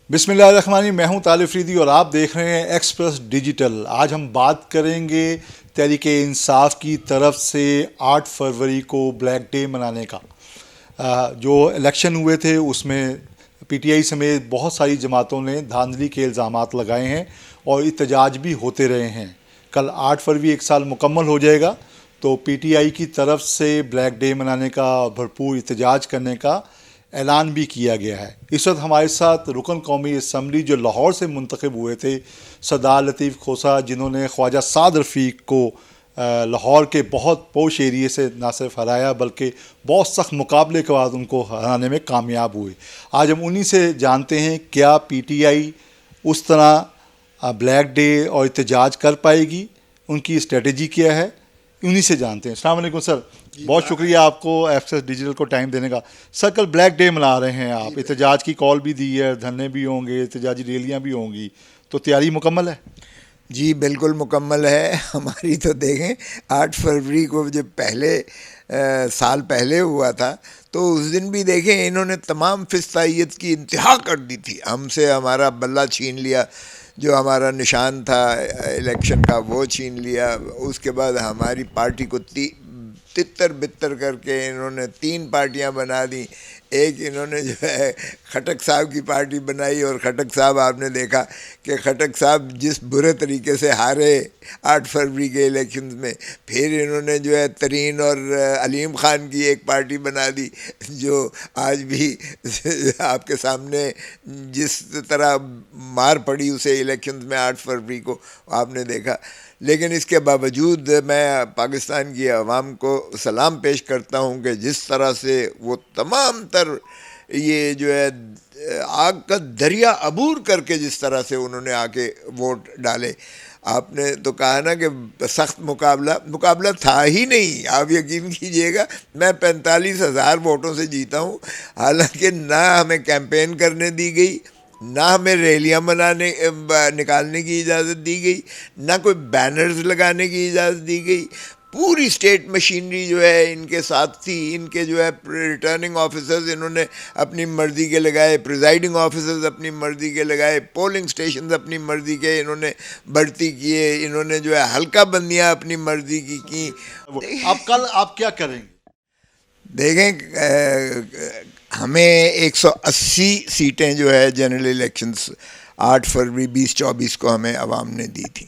بسم اللہ الرحمن الرحیم، میں ہوں طالب فریدی اور آپ دیکھ رہے ہیں ایکسپریس ڈیجیٹل۔ آج ہم بات کریں گے تحریک انصاف کی طرف سے 8 فروری کو بلیک ڈے منانے کا۔ جو الیکشن ہوئے تھے اس میں پی ٹی آئی سمیت بہت ساری جماعتوں نے دھاندلی کے الزامات لگائے ہیں اور احتجاج بھی ہوتے رہے ہیں۔ کل 8 فروری 1 سال مکمل ہو جائے گا، تو پی ٹی آئی کی طرف سے بلیک ڈے منانے کا، بھرپور احتجاج کرنے کا اعلان بھی کیا گیا ہے۔ اس وقت ہمارے ساتھ رکن قومی اسمبلی جو لاہور سے منتخب ہوئے تھے، سردار لطیف کھوسہ، جنہوں نے خواجہ سعد رفیق کو لاہور کے بہت پوش ایریے سے نہ صرف ہرایا بلکہ بہت سخت مقابلے کے بعد ان کو ہرانے میں کامیاب ہوئے۔ آج ہم انہی سے جانتے ہیں کیا پی ٹی آئی اس طرح بلیک ڈے اور احتجاج کر پائے گی، ان کی اسٹریٹجی کیا ہے، انہی سے جانتے ہیں۔ السلام علیکم سر، بہت شکریہ آپ کو ایکسپریس ڈیجیٹل کو ٹائم دینے کا۔ سر کل بلیک ڈے منا رہے ہیں آپ، احتجاج کی کال بھی دی ہے، دھرنے بھی ہوں گے، احتجاجی ریلیاں بھی ہوں گی، تو تیاری مکمل ہے؟ جی بالکل مکمل ہے ہماری۔ تو دیکھیں 8 فروری کو جب سال پہلے ہوا تھا تو اس دن بھی دیکھیں انہوں نے تمام فسطائیت کی انتہا کر دی تھی، ہم سے ہمارا بلہ چھین لیا، جو ہمارا نشان تھا الیکشن کا وہ چھین لیا۔ اس کے بعد ہماری پارٹی کو تتر بتر کر کے انہوں نے 3 پارٹیاں بنا دیں۔ ایک انہوں نے جو ہے خٹک صاحب کی پارٹی بنائی، اور خٹک صاحب آپ نے دیکھا کہ خٹک صاحب جس برے طریقے سے ہارے 8 فروری کے الیکشنز میں، پھر انہوں نے جو ہے ترین اور علیم خان کی ایک پارٹی بنا دی، جو آج بھی آپ کے سامنے جس طرح مار پڑی اسے الیکشنز میں 8 فروری کو آپ نے دیکھا۔ لیکن اس کے باوجود میں پاکستان کی عوام کو سلام پیش کرتا ہوں کہ جس طرح سے وہ تمام تر یہ جو ہے آگ کا دریا عبور کر کے جس طرح سے انہوں نے آ کے ووٹ ڈالے۔ آپ نے تو کہا نا کہ سخت مقابلہ تھا ہی نہیں، آپ یقین کیجئے گا میں 45,000 ووٹوں سے جیتا ہوں، حالانکہ نہ ہمیں کیمپین کرنے دی گئی، نہ ہمیں ریلیاں نکالنے کی اجازت دی گئی، نہ کوئی بینرز لگانے کی اجازت دی گئی۔ پوری اسٹیٹ مشینری جو ہے ان کے ساتھ تھی، ان کے جو ہے ریٹرننگ آفیسرز انہوں نے اپنی مرضی کے لگائے، پریزائڈنگ آفیسرز اپنی مرضی کے لگائے، پولنگ سٹیشنز اپنی مرضی کے انہوں نے بھرتی کیے، انہوں نے جو ہے حلقہ بندیاں اپنی مرضی کی۔ اب کل آپ کیا کریں گے؟ دیکھیں ہمیں 180 سیٹیں جو ہے جنرل الیکشنز 8 فروری 2024 کو ہمیں عوام نے دی تھی،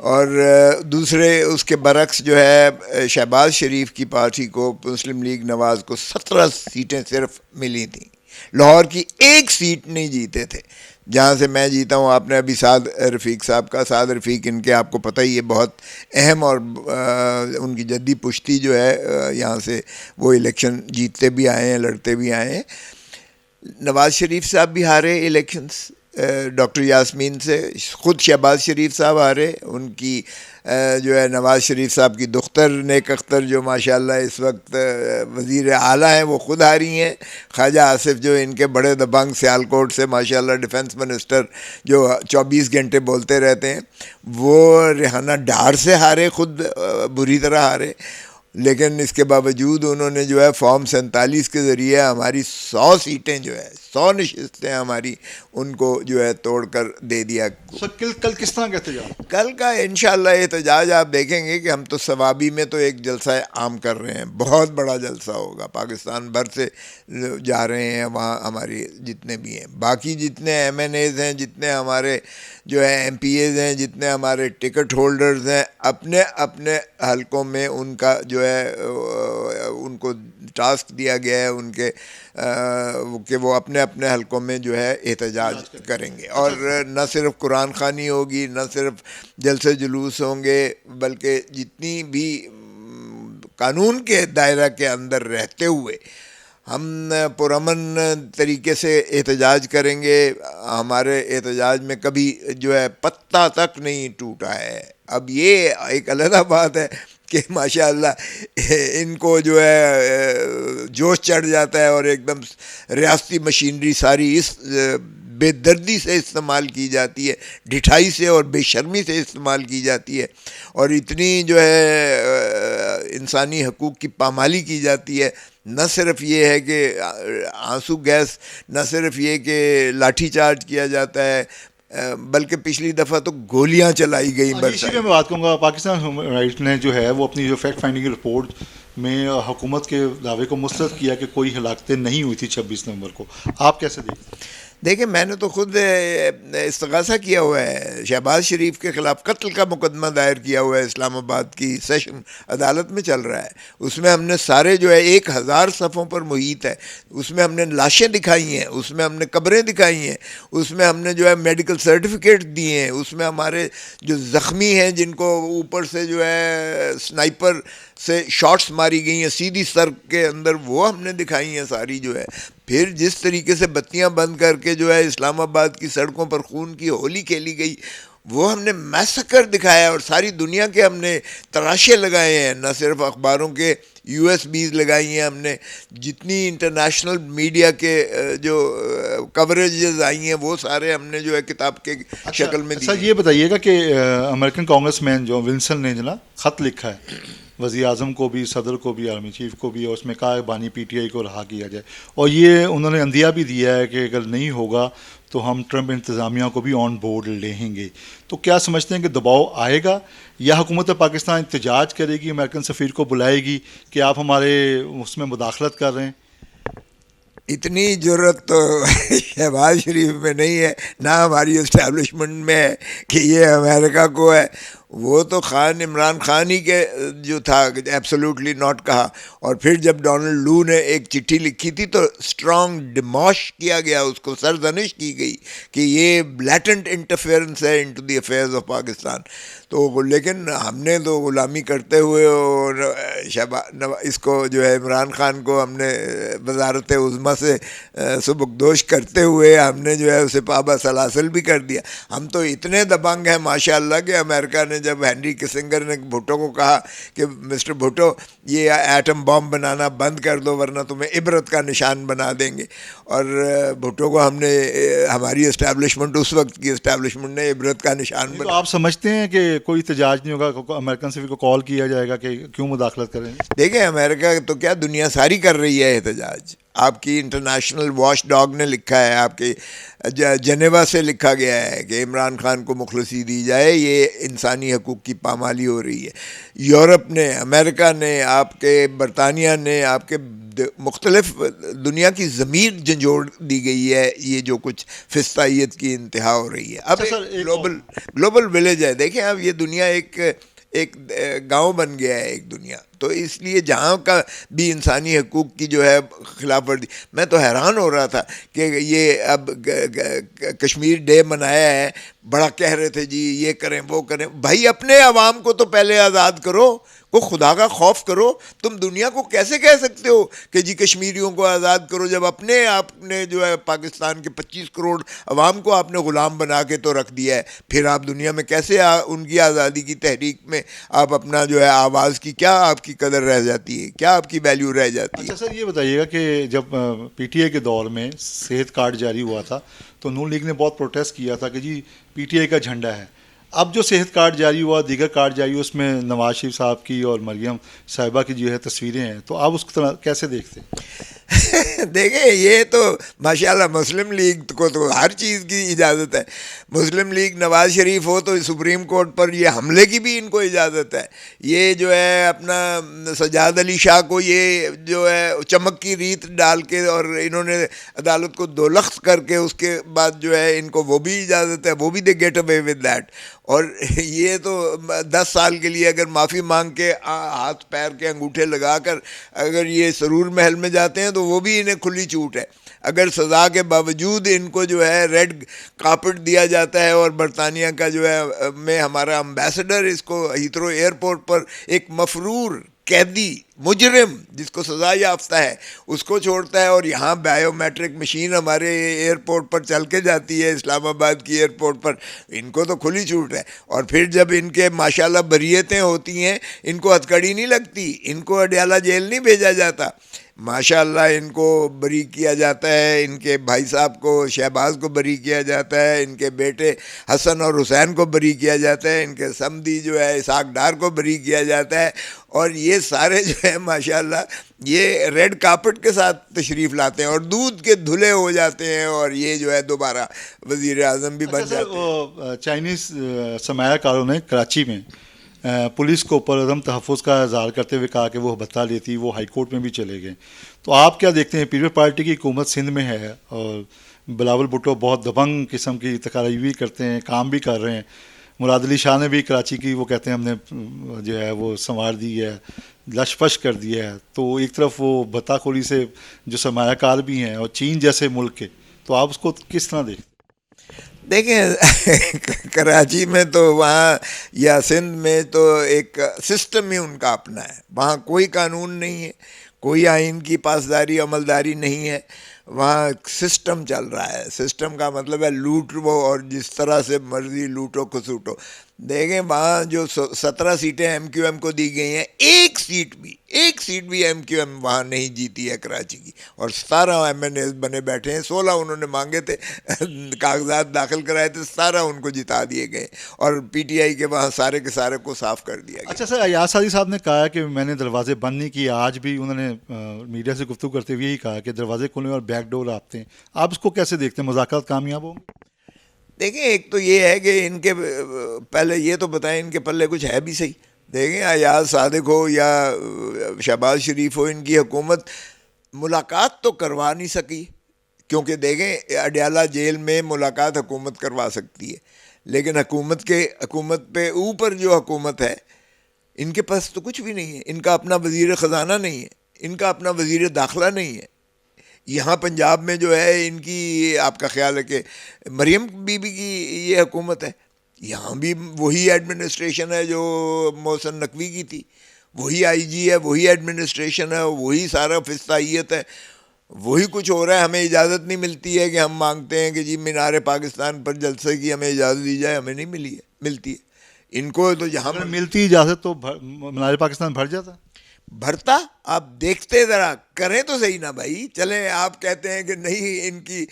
اور دوسرے اس کے برعکس جو ہے شہباز شریف کی پارٹی کو، مسلم لیگ نواز کو 17 سیٹیں صرف ملی تھیں، لاہور کی ایک سیٹ نہیں جیتے تھے جہاں سے میں جیتا ہوں۔ آپ نے ابھی سعد رفیق صاحب کا، سعد رفیق ان کے آپ کو پتہ ہی ہے بہت اہم، اور ان کی جدی پشتی جو ہے یہاں سے وہ الیکشن جیتتے بھی آئے ہیں، لڑتے بھی آئے ہیں۔ نواز شریف صاحب بھی ہارے الیکشنز ڈاکٹر یاسمین سے، خود شہباز شریف صاحب ہارے، ان کی جو ہے نواز شریف صاحب کی دختر نیک اختر جو ماشاءاللہ اس وقت وزیر اعلیٰ ہیں، وہ خود ہاری ہیں۔ خواجہ آصف جو ان کے بڑے دبنگ سیالکوٹ سے ماشاءاللہ ڈیفنس منسٹر جو 24 گھنٹے بولتے رہتے ہیں، وہ ریحانہ ڈار سے ہارے، خود بری طرح ہارے۔ لیکن اس کے باوجود انہوں نے جو ہے فارم 47 کے ذریعے ہماری 100 سیٹیں جو ہے 100 نشستیں ہماری ان کو جو ہے توڑ کر دے دیا۔ سر کل کس طرح کا احتجاج؟ کل کا انشاءاللہ احتجاج آپ دیکھیں گے کہ ہم تو ثوابی میں تو ایک جلسہ عام کر رہے ہیں، بہت بڑا جلسہ ہوگا، پاکستان بھر سے جا رہے ہیں وہاں ہماری جتنے بھی ہیں، باقی جتنے ایم این ایز ہیں، جتنے ہمارے جو ہے ایم پی ایز ہیں، جتنے ہمارے ٹکٹ ہولڈرز ہیں، اپنے اپنے حلقوں میں ان کا جو ہے ان کو ٹاسک دیا گیا ہے ان کے کہ وہ اپنے اپنے حلقوں میں جو ہے احتجاج کریں گے، اور نہ صرف قرآن خوانی ہوگی، نہ صرف جلسے جلوس ہوں گے، بلکہ جتنی بھی قانون کے دائرہ کے اندر رہتے ہوئے ہم پرامن طریقے سے احتجاج کریں گے۔ ہمارے احتجاج میں کبھی جو ہے پتہ تک نہیں ٹوٹا ہے۔ اب یہ ایک علیحدہ بات ہے کہ ماشاءاللہ ان کو جو ہے جوش چڑھ جاتا ہے اور ایک دم ریاستی مشینری ساری اس بے دردی سے استعمال کی جاتی ہے، ڈھٹائی سے اور بے شرمی سے استعمال کی جاتی ہے، اور اتنی جو ہے انسانی حقوق کی پامالی کی جاتی ہے. نہ صرف یہ ہے کہ آنسو گیس، نہ صرف یہ کہ لاٹھی چارج کیا جاتا ہے، بلکہ پچھلی دفعہ تو گولیاں چلائی گئیں اسی برسائی. میں میں بات کروں گا. پاکستان ہیومن رائٹس نے جو ہے وہ اپنی جو فیکٹ فائنڈنگ رپورٹ میں حکومت کے دعوے کو مسترد کیا کہ کوئی ہلاکتیں نہیں ہوئی تھی 26 نومبر کو. آپ کیسے دیکھتے ہیں؟ دیکھیں، میں نے تو خود استغاثہ کیا ہوا ہے، شہباز شریف کے خلاف قتل کا مقدمہ دائر کیا ہوا ہے، اسلام آباد کی سیشن عدالت میں چل رہا ہے. اس میں ہم نے سارے جو ہے 1000 صفحوں پر محیط ہے، اس میں ہم نے لاشیں دکھائی ہیں، اس میں ہم نے قبریں دکھائی ہیں، اس میں ہم نے جو ہے میڈیکل سرٹیفکیٹ دیے ہیں، اس میں ہمارے جو زخمی ہیں جن کو اوپر سے جو ہے سنائپر سے شاٹس ماری گئی ہیں سیدھی سر کے اندر، وہ ہم نے دکھائی ہیں ساری جو ہے. پھر جس طریقے سے بتیاں بند کر کے جو ہے اسلام آباد کی سڑکوں پر خون کی ہولی کھیلی گئی، وہ ہم نے میسکر دکھایا، اور ساری دنیا کے ہم نے تراشے لگائے ہیں، نہ صرف اخباروں کے USB لگائی ہیں ہم نے، جتنی انٹرنیشنل میڈیا کے جو کوریجز آئی ہیں وہ سارے ہم نے جو ہے کتاب کے شکل میں دی. اچھا یہ بتائیے گا کہ امریکن کانگریس مین جو ولسن نے جناب خط لکھا ہے وزیر اعظم کو بھی، صدر کو بھی، آرمی چیف کو بھی، اور اس میں کہا ہے بانی PTI کو رہا کیا جائے، اور یہ انہوں نے اندیا بھی دیا ہے کہ اگر نہیں ہوگا تو ہم ٹرمپ انتظامیہ کو بھی آن بورڈ لیں گے. تو کیا سمجھتے ہیں کہ دباؤ آئے گا یا حکومت پاکستان احتجاج کرے گی، امریکن سفیر کو بلائے گی کہ آپ ہمارے اس میں مداخلت کر رہے ہیں؟ اتنی جرت تو شہباز شریف میں نہیں ہے، نہ ہماری اسٹیبلشمنٹ میں ہے کہ یہ امریکہ کو ہے. وہ تو عمران خان ہی کے جو تھا ایبسولوٹلی ناٹ کہا، اور پھر جب ڈونلڈ لو نے ایک چٹھی لکھی تھی تو اسٹرانگ ڈیموش کیا گیا، اس کو سرزنش کی گئی کہ یہ بلیٹنٹ انٹرفیئرنس ہے into the affairs of Pakistan. تو لیکن ہم نے تو غلامی کرتے ہوئے اور اس کو جو ہے عمران خان کو ہم نے وزارت عظمیٰ سے سبکدوش کرتے ہوئے ہم نے جو ہے اسے پابہ سلاسل بھی کر دیا. ہم تو اتنے دبنگ ہیں ماشاء اللہ کہ امریکہ نے جب ہینری کسنگر نے بھٹو کو کہا کہ مسٹر بھٹو یہ ایٹم بام بنانا بند کر دو ورنہ تمہیں عبرت کا نشان بنا دیں گے، اور بھٹو کو ہم نے ہماری اسٹیبلشمنٹ، اس وقت کی اسٹیبلشمنٹ نے عبرت کا نشان تو بنا. آپ سمجھتے ہیں کہ کوئی احتجاج نہیں ہوگا، امریکن سفیر کو کال کیا جائے گا کہ کیوں مداخلت کریں؟ دیکھیں، امریکہ تو کیا دنیا ساری کر رہی ہے احتجاج. آپ کی انٹرنیشنل واش ڈاگ نے لکھا ہے، آپ کے جنیوا سے لکھا گیا ہے کہ عمران خان کو مخلصی دی جائے، یہ انسانی حقوق کی پامالی ہو رہی ہے. یورپ نے، امریکہ نے، آپ کے برطانیہ نے، آپ کے مختلف دنیا کی ضمیر جھنجھوڑ دی گئی ہے. یہ جو کچھ فسطائیت کی انتہا ہو رہی ہے، اب گلوبل ولیج ہے. دیکھیں اب یہ دنیا ایک گاؤں بن گیا ہے، ایک دنیا. تو اس لیے جہاں کا بھی انسانی حقوق کی جو ہے خلاف ورزی، میں تو حیران ہو رہا تھا کہ یہ اب کشمیر ڈے منایا ہے، بڑا کہہ رہے تھے جی یہ کریں وہ کریں. بھائی اپنے عوام کو تو پہلے آزاد کرو، کو خدا کا خوف کرو. تم دنیا کو کیسے کہہ سکتے ہو کہ جی کشمیریوں کو آزاد کرو جب اپنے آپ نے جو ہے پاکستان کے 25 کروڑ عوام کو آپ نے غلام بنا کے تو رکھ دیا ہے. پھر آپ دنیا میں کیسے ان کی آزادی کی تحریک میں آپ اپنا جو ہے آواز کی کیا آپ کی قدر رہ جاتی ہے، کیا آپ کی ویلیو رہ جاتی ہے؟ اچھا سر یہ بتائیے گا کہ جب PTI کے دور میں صحت کارڈ جاری ہوا تھا تو نون لیگ نے بہت پروٹیسٹ کیا تھا کہ جی PTI کا جھنڈا ہے. اب جو صحت کارڈ جاری ہوا، دیگر کارڈ جاری ہوا، اس میں نواز شریف صاحب کی اور مریم صاحبہ کی جو ہے تصویریں ہیں، تو آپ اس کو کیسے دیکھتے ہیں؟ دیکھیں یہ تو ماشاءاللہ مسلم لیگ کو تو ہر چیز کی اجازت ہے. مسلم لیگ نواز شریف ہو تو سپریم کورٹ پر یہ حملے کی بھی ان کو اجازت ہے. یہ جو ہے اپنا سجاد علی شاہ کو یہ جو ہے چمک کی ریت ڈال کے اور انہوں نے عدالت کو دولخت کر کے اس کے بعد جو ہے ان کو وہ بھی اجازت ہے، وہ بھی دے گیٹ اوے ود دیٹ. اور یہ تو 10 سال کے لیے اگر معافی مانگ کے ہاتھ پیر کے انگوٹھے لگا کر اگر یہ سرور محل میں جاتے ہیں تو وہ بھی انہیں کھلی چھوٹ ہے. اگر سزا کے باوجود ان کو جو ہے ریڈ کارپٹ دیا جاتا ہے، اور برطانیہ کا جو ہے میں ہمارا امبیسڈر اس کو ہیتھرو ایئرپورٹ پر ایک مفرور قیدی مجرم جس کو سزا یافتہ ہے اس کو چھوڑتا ہے، اور یہاں بائیو میٹرک مشین ہمارے ایئرپورٹ پر چل کے جاتی ہے، اسلام آباد کی ایئرپورٹ پر. ان کو تو کھلی چھوٹ ہے. اور پھر جب ان کے ماشاءاللہ بریتیں ہوتی ہیں ان کو ہتھکڑی نہیں لگتی، ان کو اڈیالہ جیل نہیں بھیجا جاتا. ماشاءاللہ ان کو بری کیا جاتا ہے، ان کے بھائی صاحب کو شہباز کو بری کیا جاتا ہے، ان کے بیٹے حسن اور حسین کو بری کیا جاتا ہے، ان کے سمدی جو ہے اسحاق ڈار کو بری کیا جاتا ہے، اور یہ سارے جو ہے ماشاءاللہ یہ ریڈ کارپٹ کے ساتھ تشریف لاتے ہیں اور دودھ کے دھلے ہو جاتے ہیں، اور یہ جو ہے دوبارہ وزیر اعظم بھی بن اچھا سر، جاتے ہیں۔ وہ چائنیز سرمایہ کاروں نے کراچی میں پولیس کو پرعدم تحفظ کا اظہار کرتے ہوئے کہا کہ وہ بھتہ لیتی، وہ ہائی کورٹ میں بھی چلے گئے. تو آپ کیا دیکھتے ہیں؟ پیپلز پارٹی کی حکومت سندھ میں ہے اور بلاول بھٹو بہت دبنگ قسم کی تقاریر کرتے ہیں، کام بھی کر رہے ہیں. مراد علی شاہ نے بھی کراچی کی وہ کہتے ہیں ہم نے جو ہے وہ سنوار دی ہے، لش پش کر دیا ہے. تو ایک طرف وہ بھتہ خوری سے جو سرمایہ کار بھی ہیں اور چین جیسے ملک کے، تو آپ اس کو کس طرح دیکھتے ہیں؟ دیکھیں کراچی میں تو وہاں یا سندھ میں تو ایک سسٹم ہی ان کا اپنا ہے، وہاں کوئی قانون نہیں ہے، کوئی آئین کی پاسداری عملداری نہیں ہے، وہاں سسٹم چل رہا ہے. سسٹم کا مطلب ہے لوٹ وہ اور جس طرح سے مرضی لوٹو کھسوٹو. دیکھیں وہاں جو 17 سیٹیں ایم کیو ایم کو دی گئی ہیں، ایک سیٹ بھی ایم کیو ایم وہاں نہیں جیتی ہے کراچی کی، اور 17 ایم این ایز بنے بیٹھے ہیں. 16 انہوں نے مانگے تھے، کاغذات داخل کرائے تھے، 17 ان کو جتا دیے گئے، اور پی ٹی آئی کے وہاں سارے کے سارے کو صاف کر دیا گیا. اچھا سر، ایاز سعدی صاحب نے کہا کہ میں نے دروازے بند نہیں کیے. آج بھی انہوں نے میڈیا سے گفتگو کرتے ہوئے یہی کہا کہ دروازے کھلے اور بیک ڈور آپتے ہیں. آپ اس کو کیسے دیکھتے ہیں؟ مذاکرات کامیاب ہوں گے؟ دیکھیں ایک تو یہ ہے کہ ان کے پہلے یہ تو بتائیں ان کے پلے کچھ ہے بھی صحیح. دیکھیں ایاز صادق ہو یا شہباز شریف ہو، ان کی حکومت ملاقات تو کروا نہیں سکی، کیونکہ دیکھیں اڈیالہ جیل میں ملاقات حکومت کروا سکتی ہے، لیکن حکومت پہ اوپر جو حکومت ہے ان کے پاس تو کچھ بھی نہیں ہے. ان کا اپنا وزیر خزانہ نہیں ہے، ان کا اپنا وزیر داخلہ نہیں ہے. یہاں پنجاب میں جو ہے ان کی، آپ کا خیال ہے کہ مریم بی بی کی یہ حکومت ہے، یہاں بھی وہی ایڈمنسٹریشن ہے جو محسن نقوی کی تھی، وہی آئی جی ہے، وہی ایڈمنسٹریشن ہے، وہی سارا فستائیت ہے، وہی کچھ ہو رہا ہے. ہمیں اجازت نہیں ملتی ہے کہ ہم مانگتے ہیں کہ جی مینار پاکستان پر جلسے کی ہمیں اجازت دی جائے، ہمیں نہیں ملتی ہے. ان کو تو جہاں اگر ملتی اجازت تو مینار پاکستان بھر جاتا. بھرتا. آپ دیکھتے ذرا کریں تو صحیح نا بھائی. چلیں آپ کہتے ہیں کہ نہیں ان کی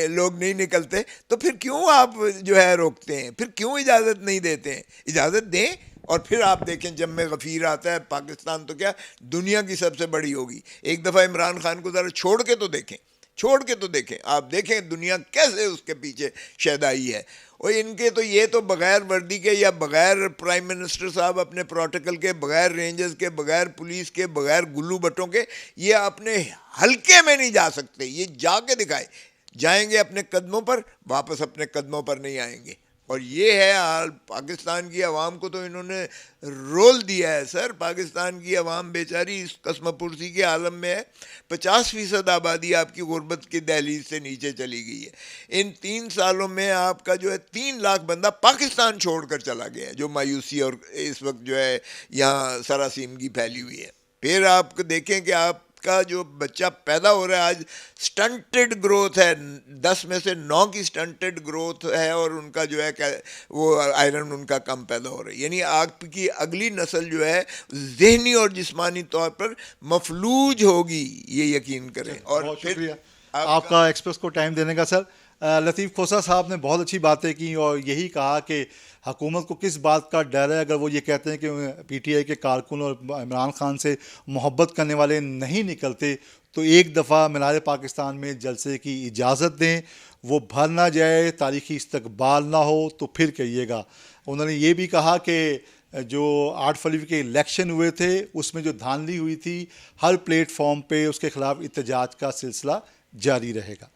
لوگ نہیں نکلتے، تو پھر کیوں آپ جو ہے روکتے ہیں؟ پھر کیوں اجازت نہیں دیتے ہیں؟ اجازت دیں، اور پھر آپ دیکھیں جم غفیر آتا ہے. پاکستان تو کیا دنیا کی سب سے بڑی ہوگی. ایک دفعہ عمران خان کو ذرا چھوڑ کے تو دیکھیں، آپ دیکھیں دنیا کیسے اس کے پیچھے شیدائی ہے. اور ان کے تو یہ تو بغیر وردی کے یا بغیر پرائم منسٹر صاحب اپنے پروٹوکل کے، بغیر رینجرز کے، بغیر پولیس کے، بغیر گلو بٹوں کے یہ اپنے حلقے میں نہیں جا سکتے. یہ جا کے دکھائے، جائیں گے اپنے قدموں پر، واپس اپنے قدموں پر نہیں آئیں گے. اور یہ ہے حال پاکستان کی عوام کو، تو انہوں نے رول دیا ہے سر. پاکستان کی عوام بیچاری اس قسم پرسی کے عالم میں ہے. 50% آبادی آپ کی غربت کی دہلیز سے نیچے چلی گئی ہے. ان 3 سالوں میں آپ کا جو ہے 3 لاکھ بندہ پاکستان چھوڑ کر چلا گیا ہے، جو مایوسی اور اس وقت جو ہے یہاں سراسیمگی پھیلی ہوئی ہے. پھر آپ دیکھیں کہ آپ کا جو بچہ پیدا ہو رہا ہے آج سٹنٹڈ گروتھ ہے، 10 میں سے 9 کی سٹنٹڈ گروتھ ہے، اور ان کا جو ہے وہ آئرن ان کا کم پیدا ہو رہا ہے. یعنی آپ کی اگلی نسل جو ہے ذہنی اور جسمانی طور پر مفلوج ہوگی، یہ یقین کریں. اور بہت پھر شکریہ آپ کا ایکسپریس کو ٹائم دینے کا سر. لطیف کھوسہ صاحب نے بہت اچھی باتیں کی اور یہی کہا کہ حکومت کو کس بات کا ڈر ہے اگر وہ یہ کہتے ہیں کہ پی ٹی آئی کے کارکن اور عمران خان سے محبت کرنے والے نہیں نکلتے تو ایک دفعہ مینار پاکستان میں جلسے کی اجازت دیں، وہ بھر نہ جائے، تاریخی استقبال نہ ہو تو پھر کہیے گا. انہوں نے یہ بھی کہا کہ جو 8 فروری کے الیکشن ہوئے تھے اس میں جو دھاندلی ہوئی تھی، ہر پلیٹ فارم پہ اس کے خلاف احتجاج کا سلسلہ جاری رہے گا.